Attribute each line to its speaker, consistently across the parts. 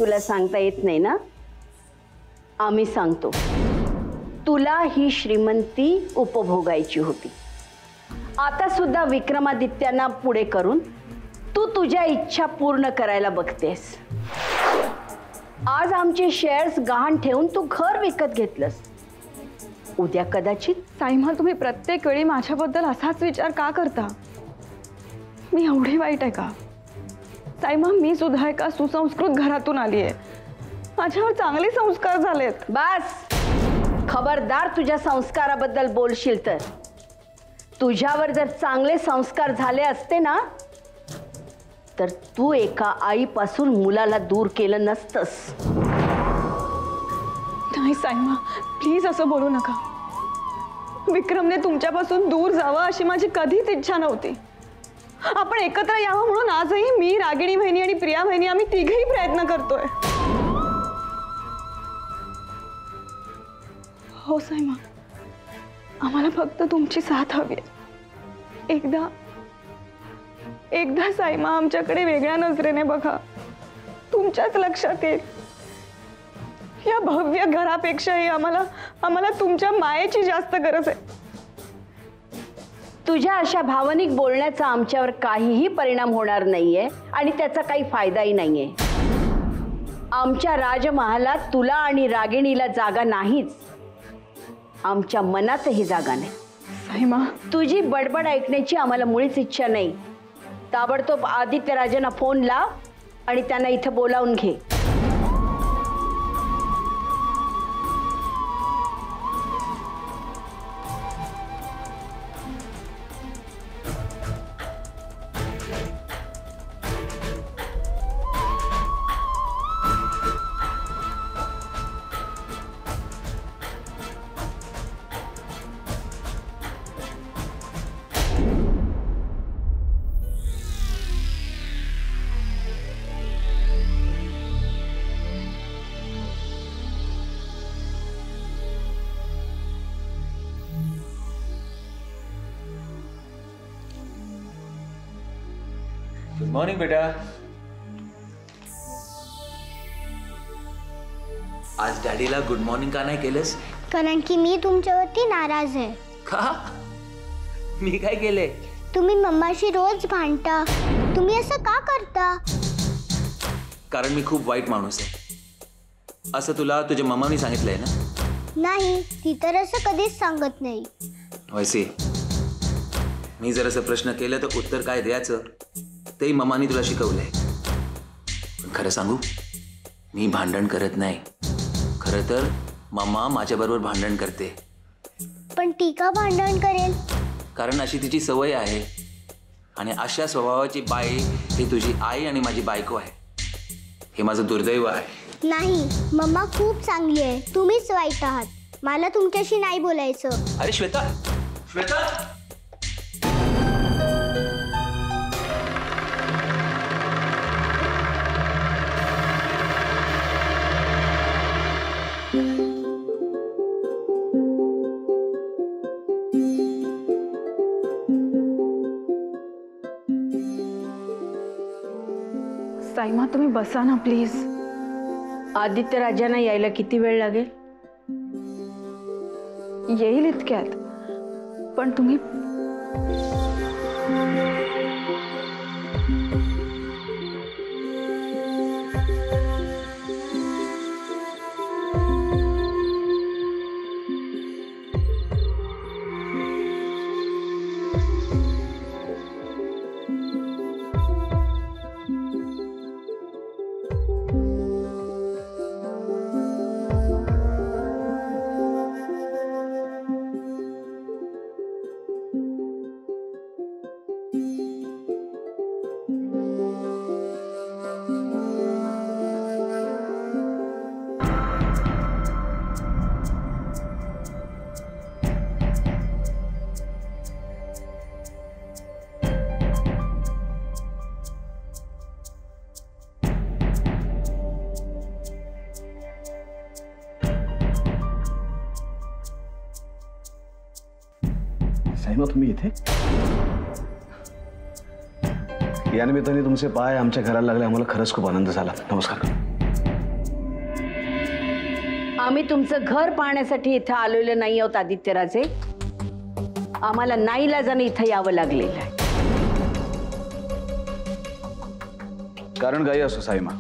Speaker 1: तुला सांगता येत नाही ना? आम्ही सांगतो. तुला ही श्रीमंती उपभोगायची होती. आता सुद्धा विक्रमादित्यांना पुढे करून तू तुझ्या इच्छा पूर्ण करायला बघतेस. आज आमचे शेअर्स गहाण ठेवून तू घर विकत घेतलंस. उद्या कदाचित.
Speaker 2: साईमा, तुम्ही प्रत्येक वेळी माझ्याबद्दल असाच विचार का करता? मी एवढी वाईट आहे का? साईमा, मी सुद्धा एका सुसंस्कृत घरातून आली आहे. माझ्यावर चांगले संस्कार झालेत.
Speaker 1: बस, खबरदार तुझ्या संस्काराबद्दल बोलशील तर. तुझ्यावर जर चांगले संस्कार झाले असते ना, तर तू एका आईपासून मुलाला दूर केलं नसतंस.
Speaker 2: नाही साईमा, प्लीज असं बोलू नका. विक्रमने तुमच्यापासून दूर जावं अशी माझी कधीच इच्छा नव्हती. आपण एकत्र यावं म्हणून आजही मी, रागिणी बहिणी आणि प्रिया बहिणी आम्ही तिघेही प्रयत्न करतोय. हो साईमा, आम्हाला फक्त तुमची साथ हवी आहे. एकदा साईमा आमच्याकडे वेगळ्या नजरेने बघा. तुमच्याच लक्षात येईल. या भव्य घरापेक्षाही आम्हाला तुमच्या मायेची जास्त गरज आहे.
Speaker 1: तुझ्या अशा भावनिक बोलण्याचा आमच्यावर काहीही परिणाम होणार नाहीये आणि त्याचा काही फायदाही नाहीये. आमच्या राजमहालात तुला आणि रागिणीला जागा नाहीच. आमच्या मनातही जागा नाही.
Speaker 2: साईमा,
Speaker 1: तुझी बडबड ऐकण्याची आम्हाला मुळीच इच्छा नाही. ताबडतोब आदित्य राजांना फोन लाव आणि त्यांना इथं बोलावून घे.
Speaker 3: गुड मॉर्निंग बेटा. आज डॅडीला गुड मॉर्निंग का नाही केलंस?
Speaker 4: कारण की मी तुमच्यावरती नाराज आहे.
Speaker 3: का? मी काय केले?
Speaker 4: तुम्ही मम्माशी रोज भांडता. तुम्ही असं का करता?
Speaker 3: कारण मी खूप वाईट माणूस आहे असं तुला तुझ्या मम्मानी सांगितलंय ना?
Speaker 4: नाही, ती तर असं कधीच सांगत नाही.
Speaker 3: वैसे मी जर असं प्रश्न केलं तर उत्तर काय द्यायचं तेही मम्मानी तुला शिकवलंय. खरं सांगू, मी भांडण करत नाही. खरं तर मम्मा माझ्याबरोबर भांडण करते.
Speaker 4: पण ती का भांडण करेल?
Speaker 3: कारण अशी तिची सवय आहे. आणि अशा स्वभावाची बाई ही तुझी आई आणि माझी बायको आहे. हे माझं दुर्दैव आहे.
Speaker 4: नाही, मम्मा खूप चांगली आहे. तुम्हीच वाईट आहात. मला तुमच्याशी नाही बोलायचं.
Speaker 3: अरे श्वेता, श्वेता,
Speaker 2: साईमा, तुम्ही बसा ना प्लीज.
Speaker 1: आदित्य राजांना यायला किती वेळ लागेल?
Speaker 2: येईल इतक्यात. पण तुम्ही
Speaker 5: साईमा, तुम्ही इथे? या निमित्ताने तुमचे पाय आमच्या घराला लागले. आम्हाला खरंच खूप आनंद झाला. नमस्कार.
Speaker 1: आम्ही तुमचं घर पाहण्यासाठी इथं आलेलो नाही आहोत आदित्यराजे. आम्हाला नाईलाजाने इथं यावं लागलेलं आहे.
Speaker 5: कारण काही असो साईमा,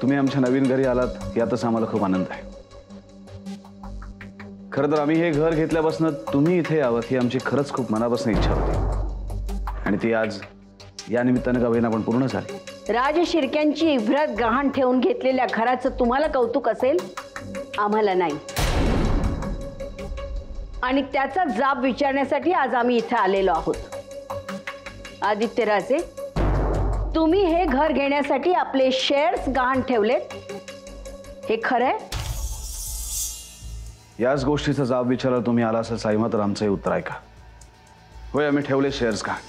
Speaker 5: तुम्ही आमच्या नवीन घरी आलात यातच आम्हाला खूप आनंद आहे. खरं तर आम्ही हे घर घेतल्यापासून तुम्ही इथे यावं ही आमची खरंच खूप मनापासून इच्छा होती आणि ती आज या निमित्तानं का होईना पण पूर्ण झाली.
Speaker 1: राजशिर्क्यांची इव्रत गहाण ठेवून घेतलेल्या घराचं तुम्हाला कौतुक असेल, आम्हाला नाही. आणि त्याचा जाब विचारण्यासाठी आज आम्ही इथे आलेलो आहोत. आदित्यराजे, तुम्ही हे घर घेण्यासाठी आपले शेअर्स गहाण ठेवलेत, हे खरंय?
Speaker 5: याच गोष्टीचा जाब विचारायला तुम्ही आला असेल साईमा, तर आमचं हे उत्तर ऐका. होय, आम्ही ठेवले शेअर्स गहाण,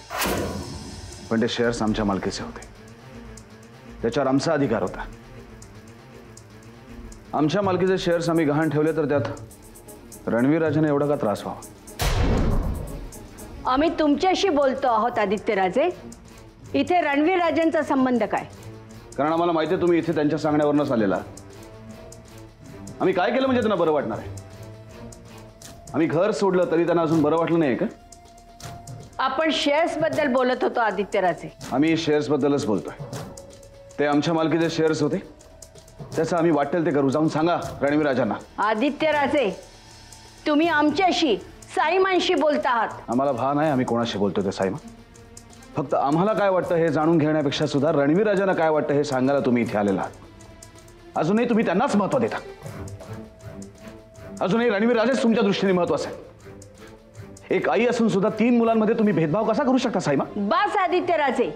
Speaker 5: पण ते शेअर्स आमच्या मालकीचे होते. त्याच्यावर आमचा अधिकार होता. आमच्या मालकीचे शेअर्स आम्ही गहाण ठेवले तर त्यात रणवीर राजाने एवढा का त्रास व्हावा?
Speaker 1: आम्ही तुमच्याशी बोलतो आहोत आदित्यराजे. इथे रणवीर राजांचा संबंध काय?
Speaker 5: कारण आम्हाला माहिती आहे तुम्ही इथे त्यांच्या सांगण्यावरूनच आलेला. आम्ही काय केलं म्हणजे त्यांना बरं वाटणार आहे? आम्ही घर सोडलं तरी त्यांना अजून बरं वाटलं नाही का?
Speaker 1: आपण शेअर्स बद्दल बोलत होतो आदित्यराजे.
Speaker 5: आम्ही शेअर्स बद्दलच बोलतोय. ते आमच्या मालकीचे शेअर्स होते, त्याचं आम्ही वाटेल ते करू. जाऊन सांगा रणवीर राजांना.
Speaker 1: आदित्यराजे, तुम्ही आमच्याशी साईमांशी बोलत आहात.
Speaker 5: आम्हाला भान आहे आम्ही कोणाशी बोलतोय ते साईमा. फक्त आम्हाला काय वाटतं हे जाणून घेण्यापेक्षा सुद्धा रणवीर राजांना काय वाटतं हे सांगायला तुम्ही इथे आलेला आहात. अजूनही तुम्ही त्यांनाच महत्व देता. अजूनही रणवीर राजेच तुमच्या दृष्टीने महत्वाचं आहे. एक आई असून सुद्धा 3 मुलांमध्ये तुम्ही भेदभाव कसा करू शकता साईमा?
Speaker 1: बस आदित्यराजे,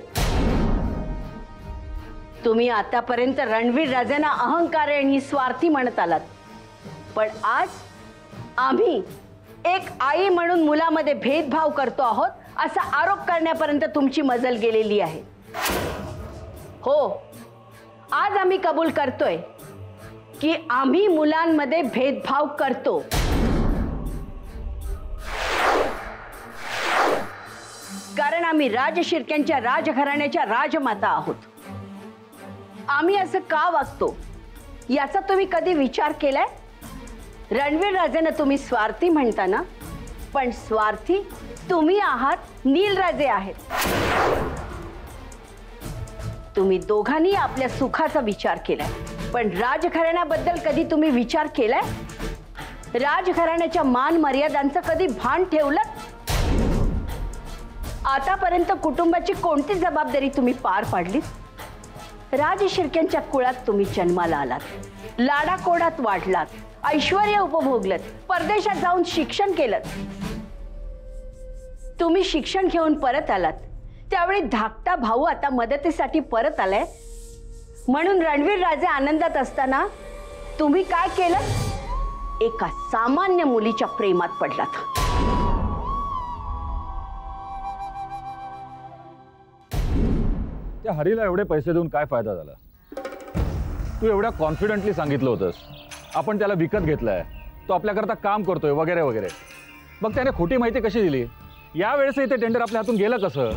Speaker 1: तुम्ही आतापर्यंत रणवीर राजांना अहंकार आणि स्वार्थी म्हणत आलात, पण आज आम्ही एक आई म्हणून मुलामध्ये भेदभाव करतो आहोत असा आरोप करण्यापर्यंत तुमची मजल गेलेली आहे. हो, आज आम्ही कबूल करतोय की आम्ही मुलांमध्ये भेदभाव करतो. कारण आम्ही राजशिर्क्यांच्या राजघराण्याच्या राजमाता आहोत. आम्ही असं का वागतो याचा तुम्ही कधी विचार केलाय? रणवीर राजेंना तुम्ही स्वार्थी म्हणता ना, पण स्वार्थी तुम्ही आहात, नीलराजे आहेत. तुम्ही दोघांनी आपल्या सुखाचा विचार केलाय, पण राजघराण्याबद्दल कधी तुम्ही विचार केलाय? राजघराण्याच्या मान मर्यादांचं कधी भान ठेवलं? आतापर्यंत कुटुंबाची कोणती जबाबदारी तुम्ही पार पाडली? राजशिर्क्यांच्या कुळात तुम्ही जन्माला आलात, लाडाकोडात वाढलात, ऐश्वर्य उपभोगलत, परदेशात जाऊन शिक्षण केलं. तुम्ही शिक्षण घेऊन परत आलात त्यावेळी धाकटा भाऊ आता मदतीसाठी परत आलाय म्हणून रणवीर राजे आनंदात असताना तुम्ही काय केलं? एका सामान्य मुलीच्या प्रेमात पडलात.
Speaker 6: त्या हरीला एवढे पैसे देऊन काय फायदा झाला? तू एवढ्या कॉन्फिडेंटली सांगितलं होतंस आपण त्याला विकत घेतलाय, तो आपल्याकरता काम करतोय वगैरे वगैरे. मग त्याने खोटी माहिती कशी दिली? यावेळेसही ते टेंडर आपल्या हातून गेलं कसं?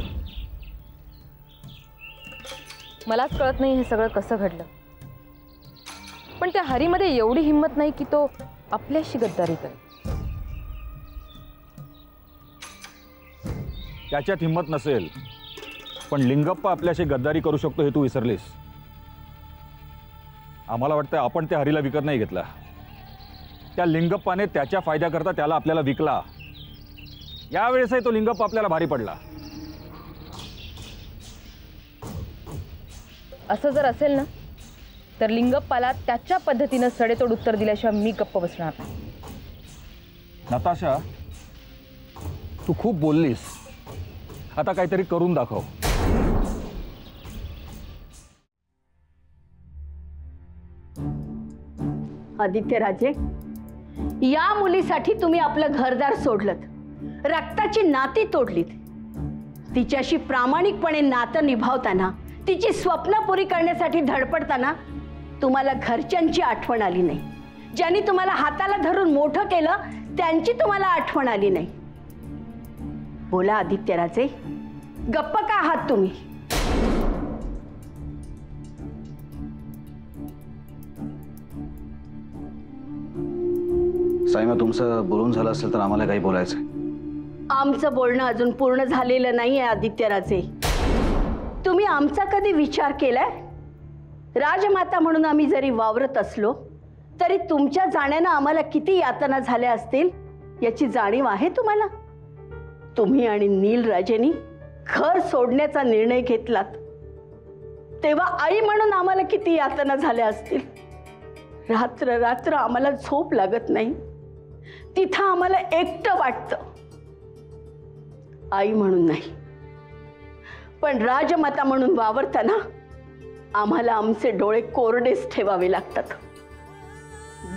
Speaker 7: मलाच कळत नाही हे सगळं कसं घडलं. पण त्या हरीमध्ये एवढी हिंमत नाही की तो आपल्याशी गद्दारी करेल.
Speaker 6: त्याच्यात हिंमत नसेल, पण लिंगप्पा आपल्याशी गद्दारी करू शकतो हे तू विसरलीस. आम्हाला वाटतं आपण त्या हरीला विकत नाही घेतला, त्या लिंगप्पाने त्याच्या फायद्याकरता त्याला आपल्याला विकला. यावेळेसही तो लिंगप्पा आपल्याला भारी पडला.
Speaker 7: असं जर असेल ना तर लिंगप्पाला त्याच्या पद्धतीनं सडेतोड उत्तर दिल्याशिवाय मी गप्प बसणार नाही.
Speaker 6: नताशा, तू खूप बोललीस, आता काहीतरी करून दाखव.
Speaker 1: आदित्यराजे, या मुलीसाठी तुम्ही आपलं घरदार सोडलत, रक्ताची नाती तोडलीत. तिच्याशी प्रामाणिकपणे नातं निभावताना, तिची स्वप्न पुरी करण्यासाठी धडपडताना तुम्हाला घरच्यांची आठवण आली नाही. ज्यांनी तुम्हाला हाताला धरून मोठं केलं त्यांची तुम्हाला आठवण आली नाही. बोला आदित्यराजे, गप्प का आहात तुम्ही?
Speaker 5: साईमा, तुमचं बोलून झालं असेल तर आम्हाला काही बोलायचंय.
Speaker 1: आमचं बोलणं अजून पूर्ण झालेलं नाहीये आदित्यराजे. तुम्ही आमचा कधी विचार केलाय? राजमाता म्हणून आम्ही जरी वावरत असलो तरी तुमच्या जाण्यानं आम्हाला किती यातना झाल्या असतील याची जाणीव आहे तुम्हाला? तुम्ही आणि नीलराजेंनी घर सोडण्याचा निर्णय घेतलात तेव्हा आई म्हणून आम्हाला किती यातना झाल्या असतील. रात्र रात्र आम्हाला झोप लागत नाही. तिथं आम्हाला एकटं वाटतं. आई म्हणून नाही पण राजमाता म्हणून वावरताना आम्हाला आमचे डोळे कोरडेच ठेवावे लागतात.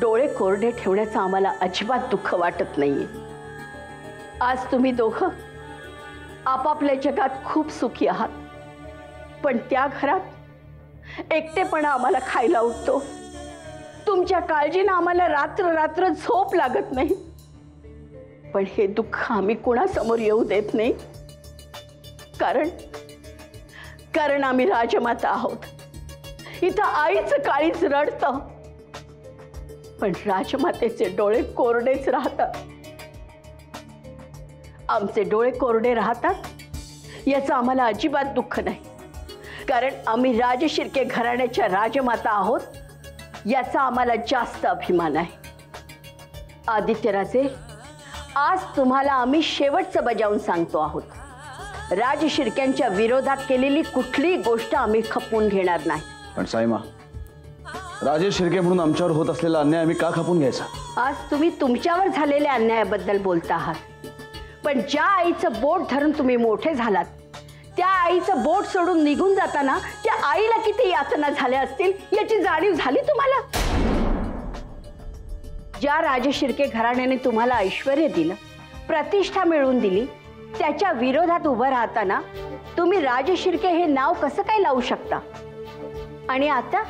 Speaker 1: डोळे कोरडे ठेवण्याचं आम्हाला अजिबात दुःख वाटत नाहीये. आज तुम्ही दोघं आपापल्या जगात खूप सुखी आहात पण त्या घरात एकटेपणा आम्हाला खायला उठतो. तुमच्या काळजीनं आम्हाला रात्र रात्र झोप लागत नाही. पण हे दुःख आम्ही कुणासमोर येऊ देत नाही. कारण आम्ही राजमाता आहोत. इथं आईचं काळीच रडतं पण राजमातेचे डोळे कोरडेच राहतात. आमचे डोळे कोरडे राहतात याचं आम्हाला अजिबात दुःख नाही. कारण आम्ही राजशिर्के घराण्याच्या राजमाता आहोत याचा आम्हाला जास्त अभिमान आहे. आदित्यराजे, आज तुम्हाला आम्ही शेवटचं बजावून सांगतो आहोत. राजशिर्क्यांच्या विरोधात केलेली कुठलीही गोष्ट आम्ही खपवून घेणार नाही.
Speaker 5: पण साईमा, राजेश शिर्के म्हणून आमच्यावर होत असलेला अन्याय आम्ही का खपून घ्यायचा?
Speaker 1: आज तुम्ही तुमच्यावर झालेल्या अन्यायाबद्दल बोलता आहात पण ज्या आईचं बोट धरून तुम्ही मोठे झालात त्या आईचं बोट सोडून निघून जाताना त्या आईला किती यातना झाल्या असतील याची जाणीव झाली तुम्हाला? ज्या राजशिर्के घराण्याने तुम्हाला ऐश्वर्य दिलं, प्रतिष्ठा मिळवून दिली, त्याच्या विरोधात उभं राहताना तुम्ही राजशिर्के हे नाव कसं काय लावू शकता? आणि आता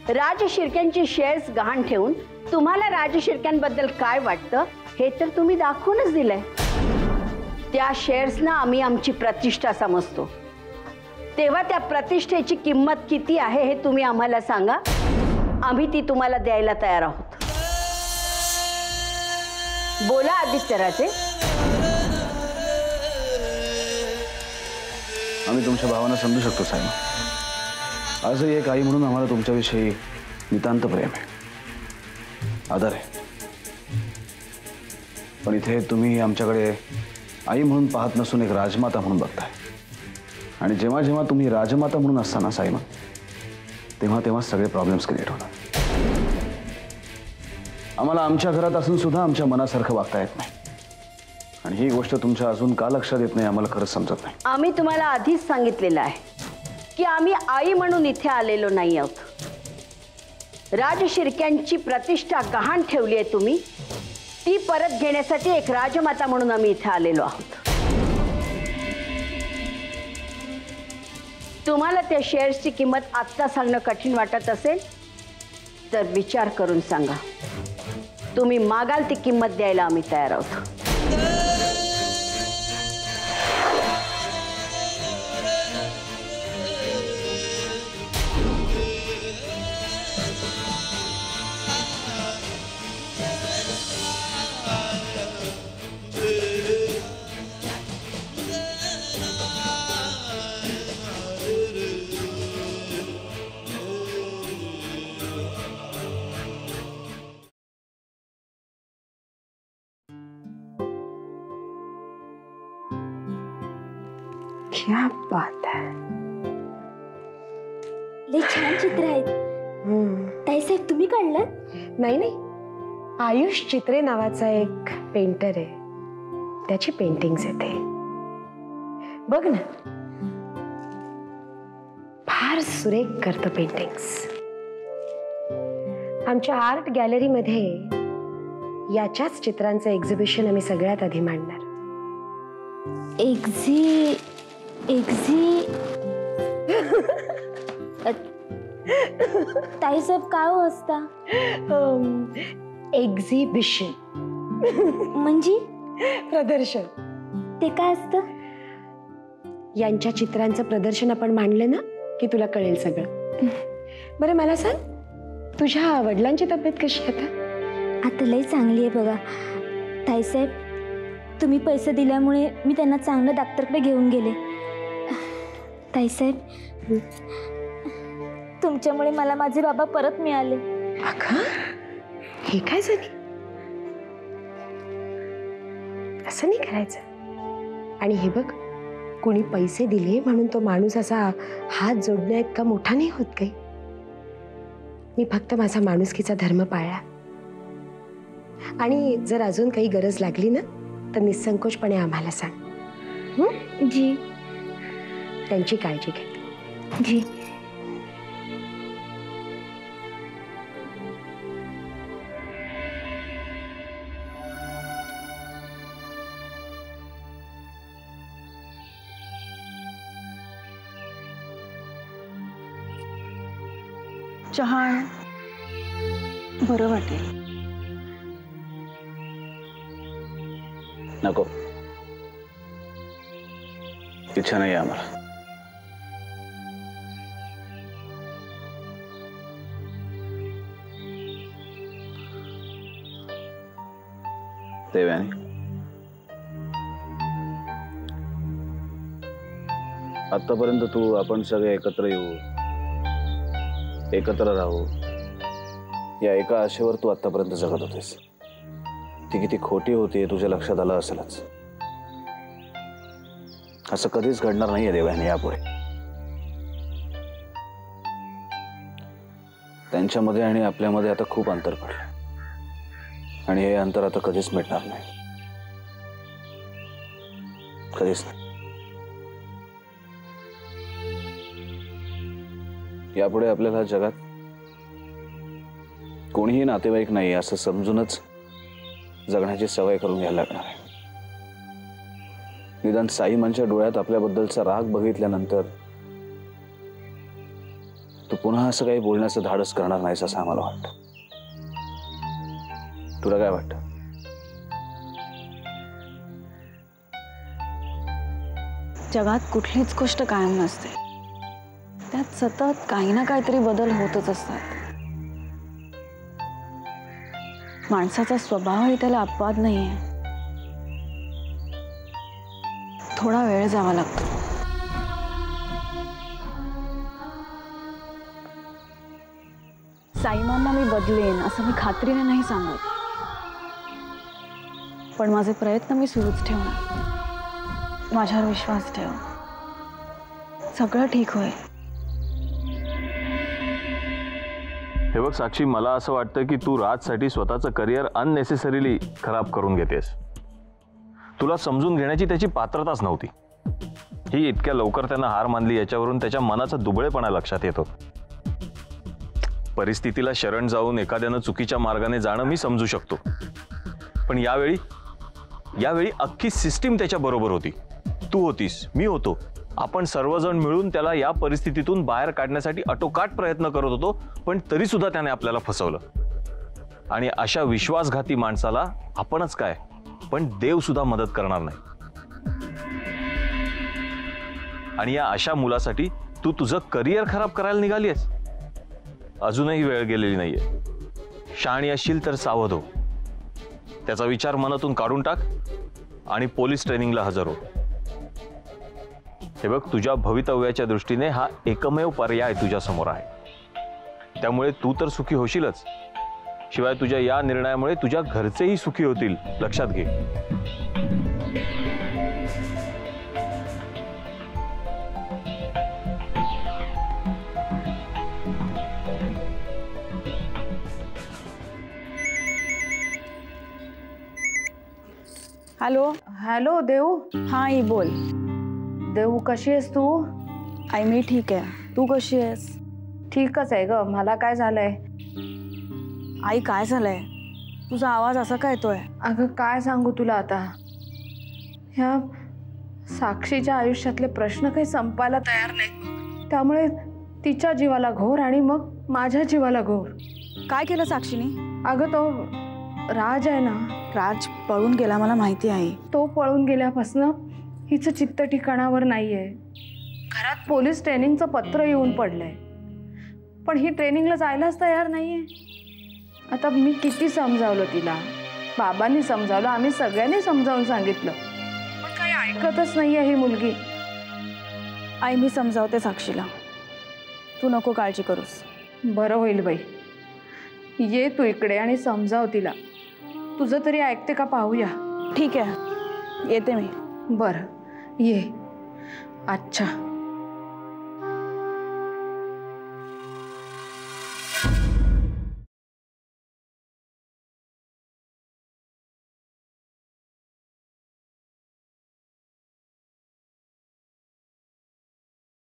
Speaker 1: राजशिर्क्यांचे शेअर्स गहाण ठेवून तुम्हाला राजशिर्क्यांबद्दल काय वाटतं हे तर तुम्ही दाखवूनच दिलंय. त्या शेअर्सना आम्ही आमची प्रतिष्ठा समजतो. तेव्हा त्या प्रतिष्ठेची किंमत किती आहे हे तुम्ही आम्हाला सांगा. आम्ही ती तुम्हाला द्यायला तयार आहोत. बोला आदित्यराजे.
Speaker 5: आम्ही तुमच्या भावना समजू शकतो साईमा. आजही एक आई म्हणून आम्हाला तुमच्याविषयी नितांत प्रेम आहे, आदर आहे. पण इथे तुम्ही आमच्याकडे आई म्हणून पाहत नसून एक राजमाता म्हणून बघताय. आणि जेव्हा जेव्हा तुम्ही राजमाता म्हणून असताना साईमा, तेव्हा तेव्हा सगळे प्रॉब्लेम्स क्रिएट होतात. आम्हाला आमच्या घरात असून सुद्धा आमच्या मनासारखं वागता येत नाही. आणि ही गोष्ट तुमच्या अजून का लक्षात येत नाही आम्हाला खरंच समजत नाही.
Speaker 1: आम्ही तुम्हाला आधीच सांगितलेलं आहे की आम्ही आई म्हणून इथे आलेलो नाही आहोत. राजशिर्क्यांची प्रतिष्ठा गहाण ठेवली आहे तुम्ही, ती परत घेण्यासाठी एक राजमाता म्हणून आम्ही इथे आलेलो आहोत. तुम्हाला त्या शेअर्सची किंमत आत्ता सांगणं कठीण वाटत असेल तर विचार करून सांगा. तुम्ही मागाल ती किंमत द्यायला आम्ही तयार आहोत.
Speaker 2: क्या बात है.
Speaker 4: लई छान चित्र आहेत. ताईसाहेब तुम्ही काढलं?
Speaker 8: नाही नाही, आयुष चित्रे नावाचा एक पेंटर आहे, त्याची पेंटिंग्स येते. बघ ना, फार सुरेख करतो पेंटिंग्स. आमच्या आर्ट गॅलरीमध्ये याच्याच चित्रांचं एक्झिबिशन आम्ही सगळ्यात आधी मांडणार.
Speaker 4: ताईसाहेब काय हो असता?
Speaker 8: एक्झिबिशन
Speaker 4: म्हणजे
Speaker 8: प्रदर्शन.
Speaker 4: ते काय असतं?
Speaker 8: यांच्या चित्रांचं प्रदर्शन आपण मांडलं ना की तुला कळेल सगळं. बरं मला सांग, तुझ्या वडिलांची तब्येत कशी आता?
Speaker 9: आता लई चांगली आहे बघा. ताईसाहेब, तुम्ही पैसे दिल्यामुळे मी त्यांना चांगलं डॉक्टरकडे घेऊन गेले. ताईसाहेब, तुमच्यामुळे मला माझे बाबा परत मिळाले.
Speaker 8: अगं, हे काय झाली? असं नाही करायचं. आणि हे बघ, कोणी पैसे दिले म्हणून तो माणूस असा हात जोडण्या इतका मोठा नाही होत काही. मी फक्त माझा माणुसकीचा धर्म पाळला. आणि जर अजून काही गरज लागली ना तर निसंकोचपणे आम्हाला सांग.
Speaker 9: जी.
Speaker 8: त्यांची काळजी घे.
Speaker 9: जी.
Speaker 2: चहा आण. बरं वाटेल.
Speaker 5: नको, इच्छा नाही आम्हाला. देवयानी, आतापर्यंत तू आपण सगळे एकत्र येऊ, एकत्र राहू, या एका आशेवर तू आतापर्यंत जगत होतेस. ती किती खोटी होती तुझ्या लक्षात आलं असेलच. असं कधीच घडणार नाहीये देवयानी यापुढे. त्यांच्यामध्ये आणि आपल्यामध्ये आता खूप अंतर पडलं आणि हे अंतर आता कधीच मिटणार नाही. कधीच नाही. यापुढे आपल्याला जगात कोणीही नातेवाईक नाही असं समजूनच जगण्याची सवय करून घ्यायला लागणार आहे. निदान साईमांच्या डोळ्यात आपल्याबद्दलचा राग बघितल्यानंतर तू पुन्हा असं काही बोलण्याचं धाडस करणार नाहीस असं आम्हाला वाटतं. तुला काय वाटतं?
Speaker 2: जगात कुठलीच गोष्ट कायम नसते. त्यात सतत काही ना काहीतरी बदल होतच असतात. माणसाचा स्वभावही त्याला अपवाद नाहीये. थोडा वेळ जावा लागतो. साईमांना मी बदलेन असं मी खात्रीने नाही सांगत, पण माझे प्रयत्न मी सुरूच ठेवणार. माझ्यावर विश्वास ठेव. सगळं ठीक होईल.
Speaker 6: हे बघ साक्षी, मला असं वाटतं की तू राजसाठी स्वतःचं करिअर अननेसेसरीली खराब करून घेतेस. तुला समजून घेण्याची त्याची पात्रताच नव्हती. ही इतक्या लवकर त्यानं हार मानली याच्यावरून त्याच्या मनाचा दुबळेपणा लक्षात येतो. परिस्थितीला शरण जाऊन एखाद्यानं चुकीच्या मार्गाने जाणं मी समजू शकतो, पण यावेळी अख्खी सिस्टीम त्याच्या बरोबर होती. तू होतीस, मी होतो. आपण सर्वजण मिळून त्याला या परिस्थितीतून बाहेर काढण्यासाठी अटोकाट प्रयत्न करत होतो, पण तरी सुद्धा त्याने आपल्याला फसवलं. आणि अशा विश्वासघाती माणसाला आपणच काय, पण देव सुद्धा मदत करणार नाही. आणि या अशा मुलासाठी तू तुझं करिअर खराब करायला निघालीयस? अजूनही वेळ गेलेली नाहीये. शहाणी असशील तर सावध हो. त्याचा विचार मनातून काढून टाक आणि पोलीस ट्रेनिंगला हजर हो. हे बघ, तुझ्या भवितव्याच्या दृष्टीने हा एकमेव पर्याय तुझ्या समोर आहे. त्यामुळे तू तर सुखी होशीलच, शिवाय तुझ्या या निर्णयामुळे तुझ्या घरचेही सुखी होतील, लक्षात घे.
Speaker 2: हॅलो.
Speaker 10: हॅलो देऊ.
Speaker 2: हा, आई बोल.
Speaker 10: देऊ, कशी आहेस तू?
Speaker 2: आई मी ठीक आहे. तू कशी आहेस?
Speaker 10: ठीकच आहे ग. मला काय झालंय?
Speaker 2: आई काय झालंय? तुझा आवाज असा काय येतोय?
Speaker 10: अगं काय सांगू तुला आता. ह्या साक्षीच्या आयुष्यातले प्रश्न काही संपायला तयार नाहीत. त्यामुळे तिच्या जीवाला घोर आणि मग माझ्या जीवाला घोर.
Speaker 2: काय केलं साक्षीने?
Speaker 10: अगं तो राज आहे ना,
Speaker 2: राज पळून गेला, मला माहिती आहे.
Speaker 10: तो पळून गेल्यापासनं हिचं चित्त ठिकाणावर नाहीये. घरात पोलीस ट्रेनिंगचं पत्र येऊन पडलंय, पण ही ट्रेनिंगला जायलाच तयार नाहीये. आता मी किती समजावलं तिला, बाबांनी समजावलं, आम्ही सगळ्यांनी समजावून सांगितलं, पण काही ऐकतच नाहीये ही मुलगी.
Speaker 2: आई मी समजावते साक्षीला, तू नको काळजी करूस.
Speaker 10: बरं होईल बाई, ये तू इकडे आणि समजाव तिला. तुझं तरी ऐकते का पाहूया.
Speaker 2: ठीक आहे, येते मी.
Speaker 10: बरं ये. अच्छा